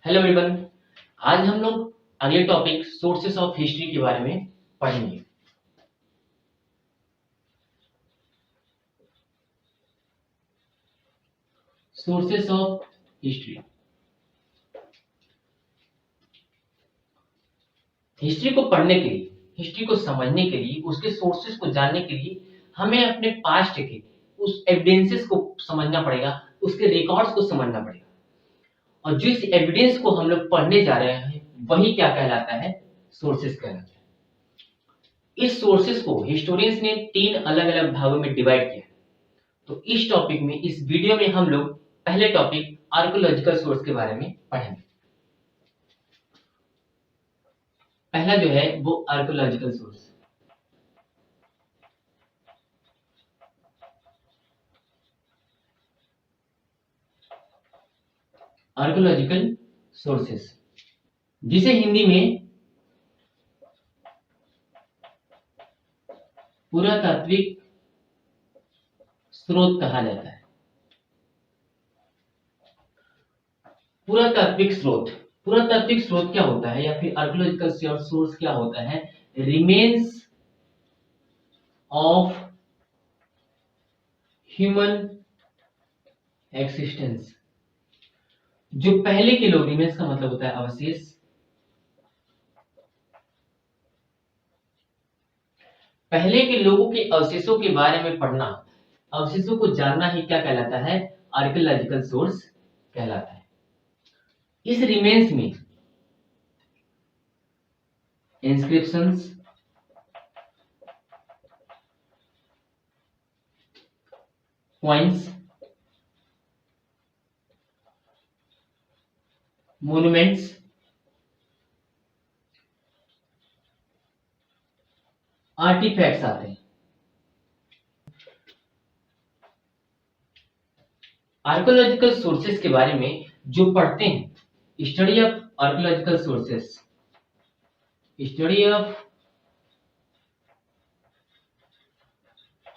Hello everyone. आज हम लोग अगले टॉपिक सोर्सेस ऑफ हिस्ट्री के बारे में पढ़ेंगे। Sources of history. हिस्ट्री को पढ़ने के लिए, हिस्ट्री को समझने के लिए, उसके सोर्सेस को जानने के लिए हमें अपने पास्ट के उस एविडेंसेस को समझना पड़ेगा, उसके रिकॉर्ड्स को समझना पड़ेगा। और जिस एविडेंस को हम लोग पढ़ने जा रहे हैं वही क्या कहलाता है? सोर्सेस कहलाता है। इस सोर्सेस को हिस्टोरियंस ने 3 अलग-अलग भागों में डिवाइड किया। तो इस टॉपिक में, इस वीडियो में हम लोग पहले टॉपिक आर्कोलॉजिकल सोर्स के बारे में पढ़ेंगे। पहला जो है वो आर्कोलॉजिकल सोर्स। आर्कोलॉजिकल सोर्सेस, जिसे हिंदी में पुरातात्विक स्रोत कहा जाता है। पुरातात्विक स्रोत, पुरातात्विक स्रोत क्या होता है या फिर आर्कोलॉजिकल सोर्स क्या होता है? Remains of human existence. जो पहले के लोग, रिमेन्स का मतलब होता है अवशेष, पहले के लोगों के अवशेषों के बारे में पढ़ना, अवशेषों को जानना ही क्या कहलाता है? आर्कियोलॉजिकल सोर्स कहलाता है। इस रिमेन्स में इंस्क्रिप्शंस, कॉइन्स, मोन्यूमेंट्स, आर्टिफैक्ट्स आते हैं। आर्कियोलॉजिकल सोर्सेस के बारे में जो पढ़ते हैं, study of archaeological sources, study of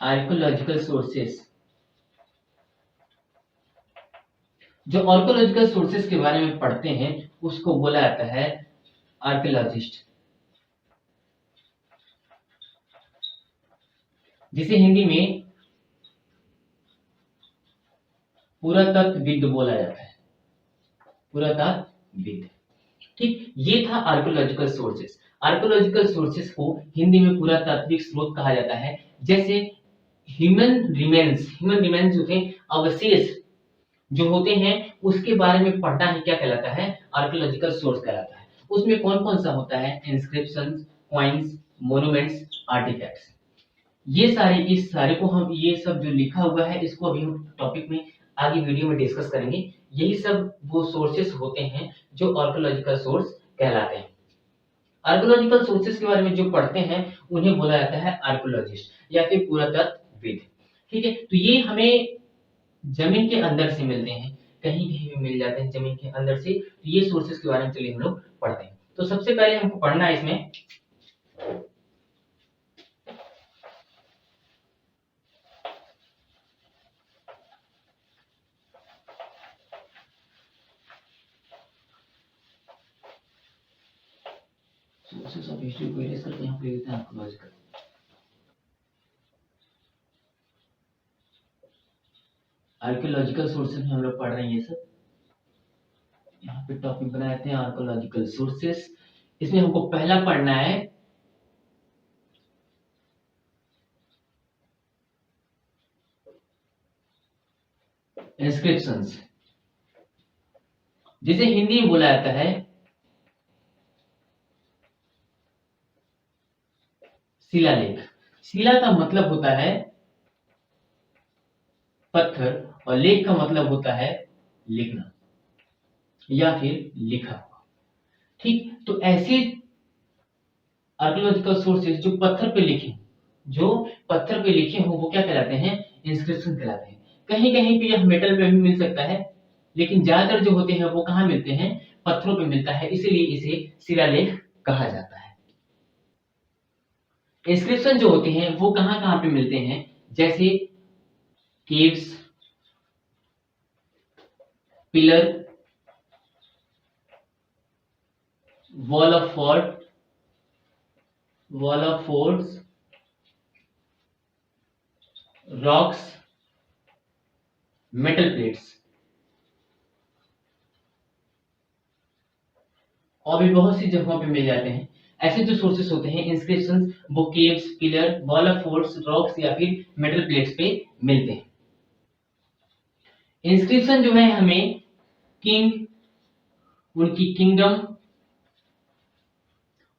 archaeological sources, जो आर्कियोलॉजिकल सोर्सेस के बारे में पढ़ते हैं उसको बोला जाता है आर्कियोलॉजिस्ट, जिसे हिंदी में पुरातत्वविद बोला जाता है। पुरातत्वविद, ठीक। ये था आर्कियोलॉजिकल सोर्सेस। आर्कियोलॉजिकल सोर्सेस को हिंदी में पुरातात्विक स्रोत कहा जाता है। जैसे ह्यूमन रिमेन्स जो थे, अवशेष जो होते हैं, उसके बारे में पढ़ना ही क्या कहलाता है? आर्कियोलॉजिकल सोर्स कहलाता है। उसमें कौन कौन सा होता है? Inscriptions, coins, monuments, artifacts. ये सारे, इस सारे को हम, ये सब जो लिखा हुआ है इसको अभी हम टॉपिक में आगे वीडियो में डिस्कस करेंगे। यही सब वो सोर्सेस होते हैं जो आर्कियोलॉजिकल सोर्स कहलाते हैं। आर्कियोलॉजिकल सोर्सेस के बारे में जो पढ़ते हैं उन्हें बोला जाता है आर्कियोलॉजिस्ट या फिर पुरातत्वविद, ठीक है। तो ये हमें जमीन के अंदर से मिलते हैं, कहीं कहीं भी मिल जाते हैं जमीन के अंदर से। तो ये सोर्सेस के बारे में चलिए हम लोग पढ़ते हैं। तो सबसे पहले हमको पढ़ना है इसमें सोर्सेस ऑफ हिस्ट्री को इरेज करके यहाँ पे लिखते हैं आर्कियोलॉजिकल। आर्कियोलॉजिकल सोर्सेस में हम लोग पढ़ रहे हैं ये सब। यहाँ पे टॉपिक बनाए थे आर्कियोलॉजिकल सोर्सेस। इसमें हमको पहला पढ़ना है इंस्क्रिप्शंस, जिसे हिंदी में बोला जाता है शिलालेख। शिला का मतलब होता है पत्थर और लेख का मतलब होता है लिखना या फिर लिखा हुआ, ठीक। तो ऐसे आर्कियोलॉजिकल सोर्सेस जो पत्थर पे लिखे, जो पत्थर पे लिखे हो, वो क्या कहलाते हैं? इंस्क्रिप्शन कहलाते हैं। कहीं कहीं पे यह मेटल पे भी मिल सकता है, लेकिन ज्यादातर जो होते हैं वो कहाँ मिलते हैं? पत्थरों पे मिलता है, इसीलिए इसे शिलालेख कहा जाता है। इंस्क्रिप्शन जो होते हैं वो कहाँ कहाँ पे मिलते हैं? जैसे caves, pillar, wall of fort, wall of forts, rocks, metal plates. और भी बहुत सी जगहों पे मिल जाते हैं। ऐसे जो सोर्सेस होते हैं इंस्क्रिप्शन, वो caves, pillar, wall of forts, rocks या फिर मेटल प्लेट्स पे मिलते हैं। इंस्क्रिप्शन जो है हमें किंग, उनकी किंगडम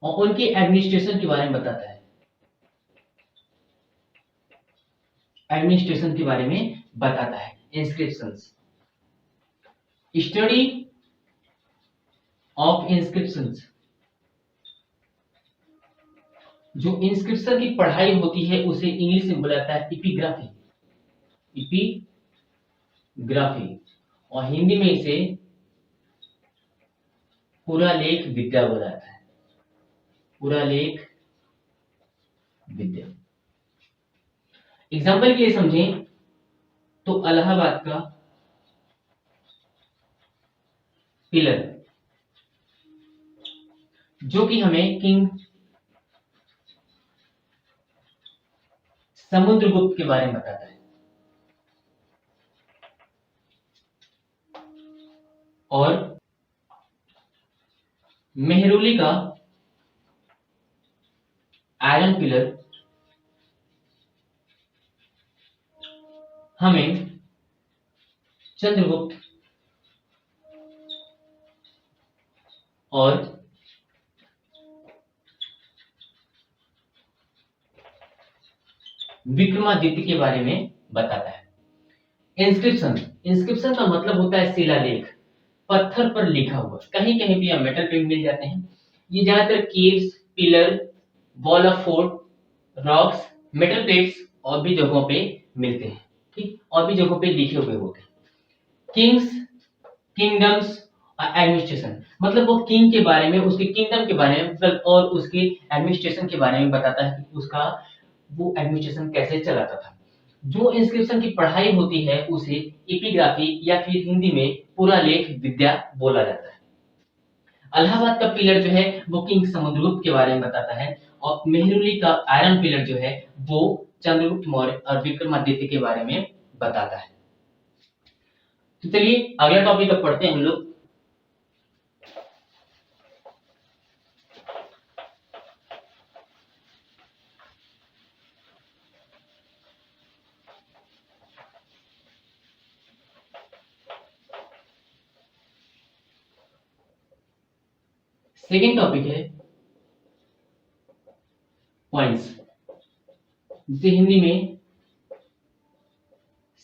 और उनके एडमिनिस्ट्रेशन के बारे में बताता है। एडमिनिस्ट्रेशन के बारे में बताता है इंस्क्रिप्शंस। स्टडी ऑफ इंस्क्रिप्शंस, जो इंस्क्रिप्शन की पढ़ाई होती है उसे इंग्लिश में बोला जाता है इपिग्राफी। इपिग्राफी और हिंदी में इसे पुरालेख विद्या बोला जाता है। पुरालेख विद्या। एग्जाम्पल के लिए समझें तो इलाहाबाद का पिलर, जो कि हमें किंग समुद्रगुप्त के बारे में बताता है, और मेहरौली का आयरन पिलर हमें चंद्रगुप्त और विक्रमादित्य के बारे में बताता है। इंस्क्रिप्शन, इंस्क्रिप्शन का मतलब होता है शिलालेख, पत्थर पर लिखा हुआ। कहीं कहीं भी हम मेटल पे मिल जाते हैं। ये ज्यादातर caves, pillar, wall of fort, rocks, metal plates और भी जगहों पे मिलते हैं। ठीक, और भी जगहों पे लिखे हुए होते हैं। किंग्स, किंगडम्स और एडमिनिस्ट्रेशन, मतलब वो किंग के बारे में, उसके किंगडम के बारे में और उसके एडमिनिस्ट्रेशन के बारे में बताता है कि उसका वो एडमिनिस्ट्रेशन कैसे चलाता था। जो इंस्क्रिप्शन की पढ़ाई होती है उसे एपिग्राफी या फिर हिंदी में पुरालेख विद्या बोला जाता है। इलाहाबाद का पिलर जो है वो किंग समुद्रगुप्त के बारे में बताता है, और मेहरौली का आयरन पिलर जो है वो चंद्रगुप्त मौर्य और विक्रमादित्य के बारे में बताता है। तो चलिए अगला टॉपिक अब पढ़ते हैं हम लोग। सेकेंड टॉपिक है कॉइन्स, जिसे हिंदी में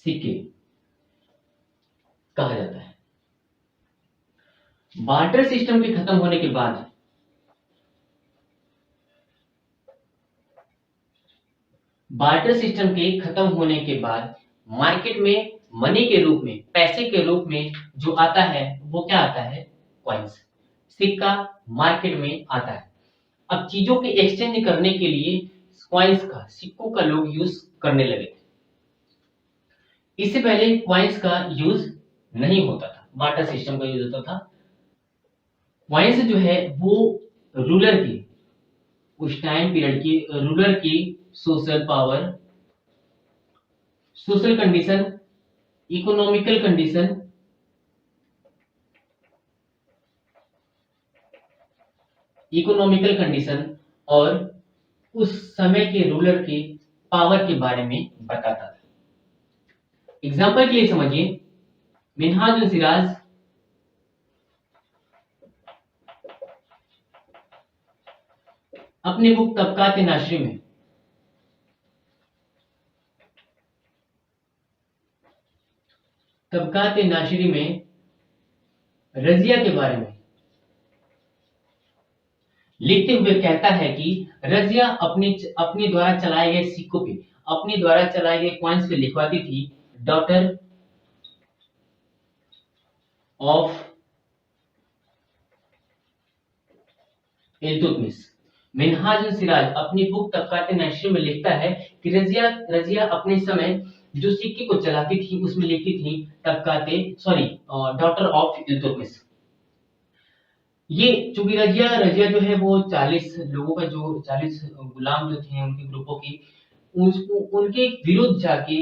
सिक्के कहा जाता है। बार्टर सिस्टम के खत्म होने के बाद मार्केट में मनी के रूप में, पैसे के रूप में जो आता है वो क्या आता है? कॉइन्स, सिक्का मार्केट में आता है। अब चीजों के एक्सचेंज करने के लिए कॉइन्स का, सिक्कों का लोग यूज करने लगे थे। इससे पहले कॉइन्स का यूज नहीं होता था, बार्टर सिस्टम का यूज होता था। कॉइन्स जो है वो रूलर की, उस टाइम पीरियड की रूलर की social power, social condition, economical condition, और उस समय के रूलर के पावर के बारे में बताता था। एग्जाम्पल के लिए समझिए, मिन्हाजुल सिराज अपनी बुक तबकात नाशरी में रजिया के बारे में लिखते हुए कहता है कि रजिया अपने द्वारा चलाए गए सिक्कों पे, अपने द्वारा चलाए गए कॉइन्स पे लिखवाती थी, डॉटर ऑफ इल्तुतमिश। मिन्हाजुल सिराज अपनी बुक तबकात नाशरी में लिखता है कि रजिया अपने समय जो सिक्के को चलाती थी उसमें लिखती थी डॉटर ऑफ इल्तुतमिश। ये चूंकि रजिया रजिया जो है वो 40 लोगों का, जो 40 गुलाम जो थे उनके ग्रुपों की, उनके विरुद्ध जाके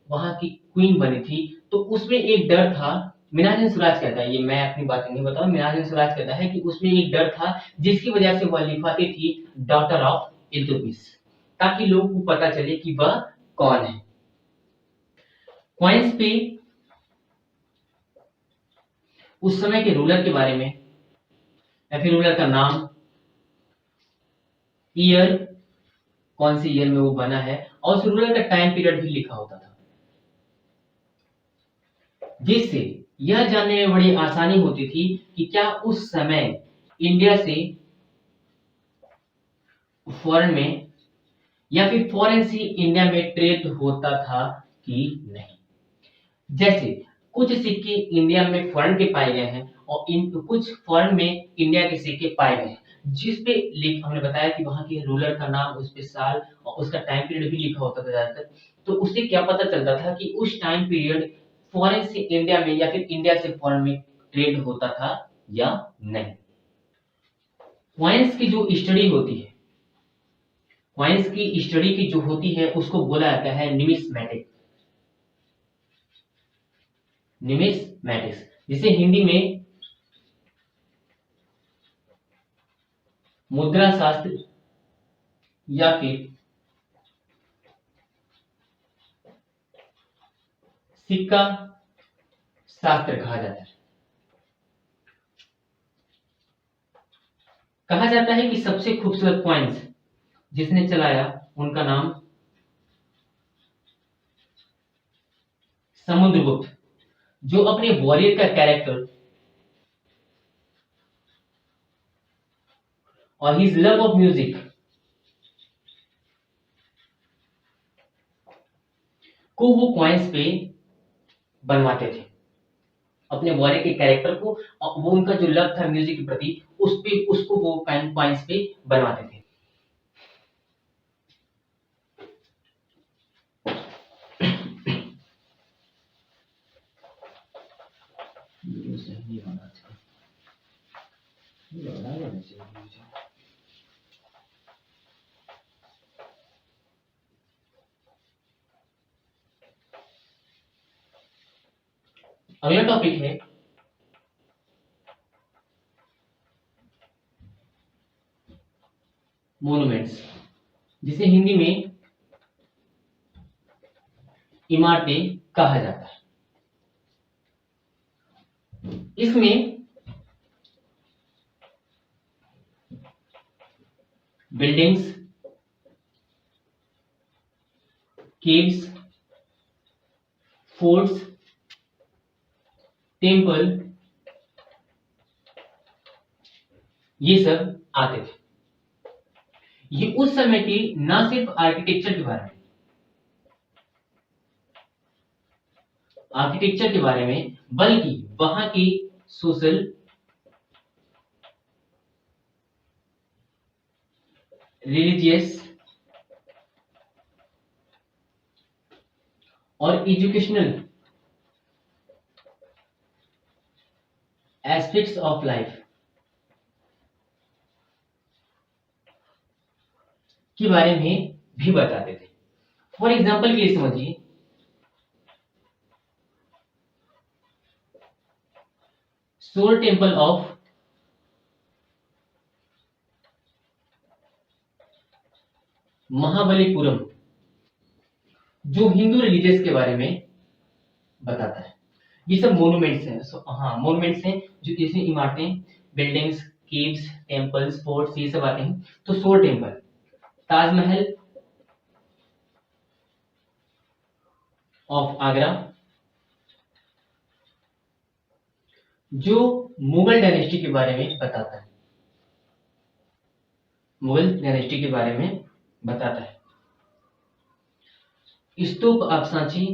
वहां की क्वीन बनी थी। तो उसमें एक डर था। मिनाजुन सुराज कहता है, ये मैं अपनी बात नहीं बताऊं, मिनाजुन सुराज कहता है कि उसमें एक डर था जिसकी वजह से वह लिखवाती थी डॉटर ऑफ इल्तुतमिश, ताकि लोगों को पता चले कि वह कौन है। कॉइन्स पे उस समय के रूलर के बारे में, या फिर रूलर का नाम, ईयर, कौन सी ईयर में वो बना है, और उस रूलर का टाइम पीरियड भी लिखा होता था, जिससे यह जानने में बड़ी आसानी होती थी कि क्या उस समय इंडिया से फॉरेन में या फिर फॉरेन से इंडिया में ट्रेड होता था कि नहीं। जैसे कुछ सिक्के इंडिया में फॉरेन के पाए गए हैं और कुछ फॉरेन में इंडिया के सिक्के पाए गए हैं, जिस पे हमने बताया कि वहां के रूलर का नाम, उस पे साल और उसका टाइम पीरियड भी लिखा होता था ज्यादातर। तो उससे क्या पता चलता था कि उस टाइम पीरियड फॉरेन से इंडिया में या फिर इंडिया से फॉरेन में ट्रेड होता था या नहीं। कॉइन्स की जो स्टडी होती है, कॉइन्स की स्टडी की जो होती है उसको बोला जाता है निमिस्मेटिक, निमिस्मेटिक्स, जिसे हिंदी में मुद्रा शास्त्र या फिर सिक्का शास्त्र कहा जाता है। कहा जाता है कि सबसे खूबसूरत कॉइन्स जिसने चलाया उनका नाम समुद्रगुप्त, जो अपने वॉरियर का कैरेक्टर और हिज लव ऑफ म्यूजिक को वो कॉइन्स पे बनवाते थे, अपने वॉरियर के कैरेक्टर को, और वो उनका जो लव था म्यूजिक के प्रति उस पे, उसको वो कॉइन्स पे बनवाते थे। अगला टॉपिक है मोन्यूमेंट्स, जिसे हिंदी में इमारतें कहा जाता है। इसमें बिल्डिंग्स, केव्स, फोर्ट्स, टेम्पल, ये सब आते थे। ये उस समय की न सिर्फ आर्किटेक्चर के बारे में, बल्कि वहां की सोशल, रिलीजियस और एजुकेशनल एस्पेक्ट्स ऑफ लाइफ के बारे में भी बताते थे। फॉर एग्जाम्पल के लिए समझिए, सोल टेम्पल ऑफ महाबलीपुरम, जो हिंदू रिलीजियस के बारे में बताता है। ये सब मोन्यूमेंट्स हैं। हाँ, मोन्यूमेंट्स हैं जो इसमें इमारतें, बिल्डिंग्स, केव्स, टेम्पल्स, फोर्ट्स, ये सब आते हैं। तो सोल टेम्पल, ताजमहल ऑफ आगरा, जो मुगल डायनेस्टी के बारे में बताता है, मुगल डायनेस्टी के बारे में बताता है। स्तूप ऑफ सांची,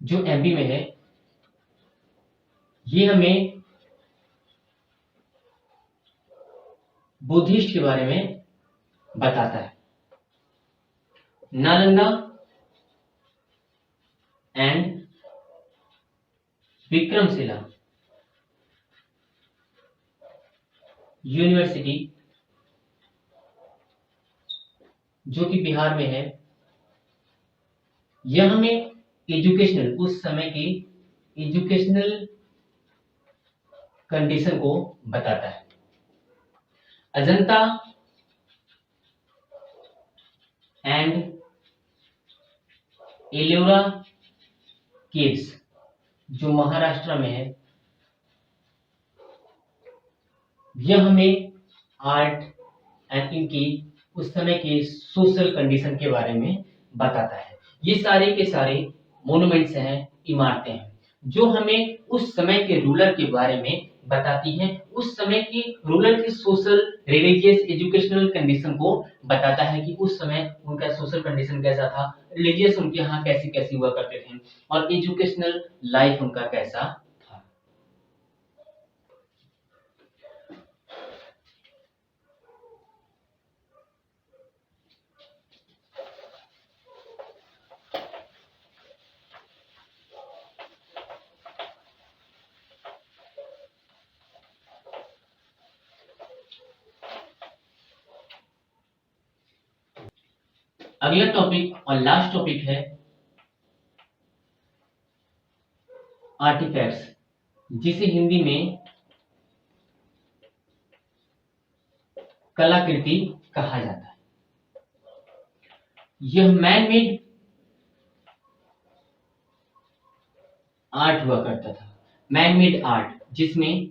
जो एमपी में है, ये हमें बुद्धिस्ट के बारे में बताता है। नालंदा एंड विक्रमशिला यूनिवर्सिटी जो कि बिहार में है, यह हमें एजुकेशनल, उस समय की एजुकेशनल कंडीशन को बताता है। अजंता एंड एलोरा केव्स जो महाराष्ट्र में है, यह हमें आर्ट एंड इनकी उस समय की सोशल कंडीशन के बारे में बताता है। ये सारे के सारे मोन्यूमेंट्स हैं, इमारतें हैं, जो हमें उस समय के रूलर के बारे में बताती हैं, उस समय की रूलर की सोशल, रिलीजियस, एजुकेशनल कंडीशन को बताता है कि उस समय उनका सोशल कंडीशन कैसा था, रिलीजियस उनके यहाँ कैसी कैसी हुआ करते थे, और एजुकेशनल लाइफ उनका कैसा था। अगला टॉपिक और लास्ट टॉपिक है आर्टिफैक्ट्स, जिसे हिंदी में कलाकृति कहा जाता है। यह मैन मेड आर्ट हुआ करता था, मैन मेड आर्ट, जिसमें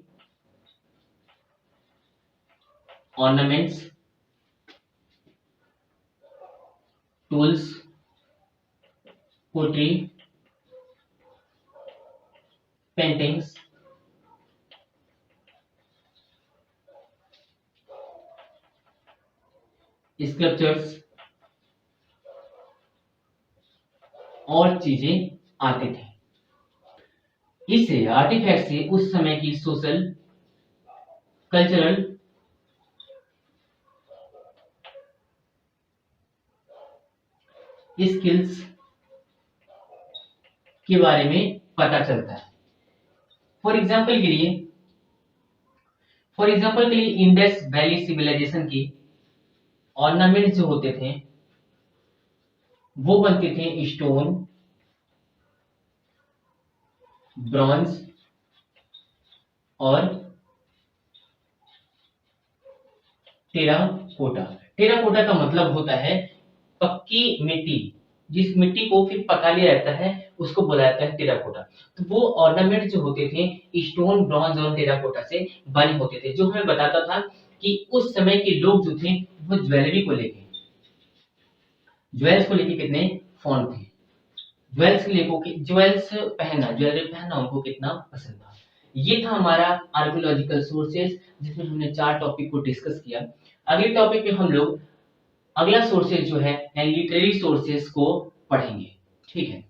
ornaments, tools, pottery, paintings, sculptures और चीजें आते थे। इससे आर्टिफैक्ट से उस समय की सोशल, कल्चरल, स्किल्स के बारे में पता चलता है। फॉर एग्जाम्पल के लिए इंडस वैली सिविलाइजेशन की ऑर्नामेंट जो होते थे वो बनते थे स्टोन, ब्रॉन्ज और टेराकोटा। टेराकोटा का मतलब होता है पक्की मिट्टी, जिस मिट्टी को फिर पका लिया जाता है उसको बोला जाता है टेराकोटा। तो वो ऑर्नामेंट जो होते थे स्टोन, ब्रॉन्ज और टेराकोटा से बने होते थे, जो हमें बताता था कि उस समय के लोग जो थे वो ज्वेलरी को लेके, ज्वेल्स को लेके कितने फॉन्ड थे, ज्वेल्स पहनना, ज्वेलरी पहनना उनको कितना पसंद था। ये था हमारा आर्कियोलॉजिकल सोर्सेज, जिसमें हमने 4 टॉपिक को डिस्कस किया। अगले टॉपिक में हम लोग अगला सोर्सेज जो है लिटरेरी सोर्सेज को पढ़ेंगे। ठीक है।